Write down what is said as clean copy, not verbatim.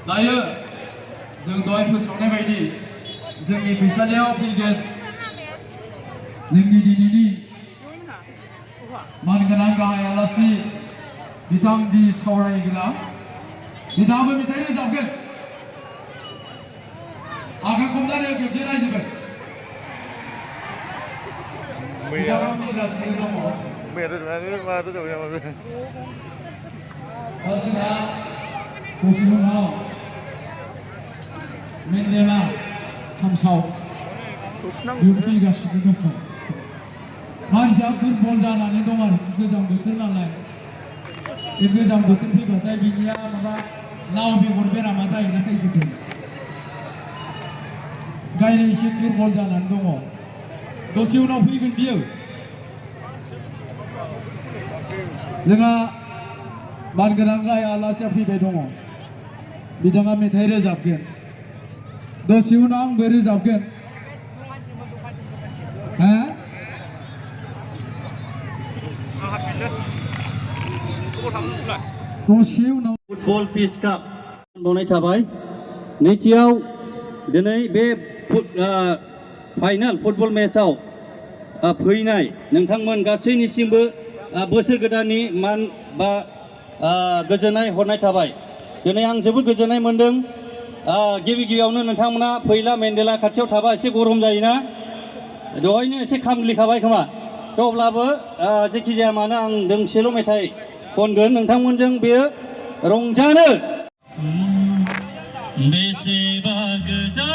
दायो जों दहाय फोसावनाय बायदि जोंनि फैसालियाव फैगोन जोंनि दिनैनि मानगोनां गाहाय आलासि बिथां दि सावरायग्रा बिथाङाबो मेथाइ रोजाबगोन आखाइ खबनानै खेबसे रायजोगोन बिथाङा फैगासिनो दङ जोंहा दसे उनाव मेन्देला थामसाव फैगासिनो दङ मानसिया दुरबल जानानै दं आरोखि गोजां बोथोर नालाय बे गोजां बोथोर फैबाथाय बिनिया माबा लाव बेगर बेरामा जायोना फैजोबदों गायनो एसे दुरबल जानानै दङ दसे उनाव फैगोन बियो जोंहा मानगोनां गाहाय आलासिया फैबाय दङ बिथाङा मेथाइ रोजाबगोन दसे उनाव आंबो रोजाबगोन दसे उनाव फुटबल पिच काप बावनाय थाबाय नैथियाव दिनै बे फाइनाल फुटबल मेचआव फैनाय नोंथांमोन गासैनिसिमबो बोसोर गोदाननि मान बा गोजोननाय हरनाय थाबाय दिनै आं जोबोद गोजोननाय मोनदों गिबि गिबियावनो नोंथांमोना फैला मेन्देला खाथियाव थाबा एसे गरम जायोना दहायनो एसे खामग्लिखाबाय खोमा थ' अब्लाबो जेखि जाया मानो आं दोंसेल' मेथाइ खनगोन नोंथांमोनजों बेयो रंजानो बेसेबा गोजान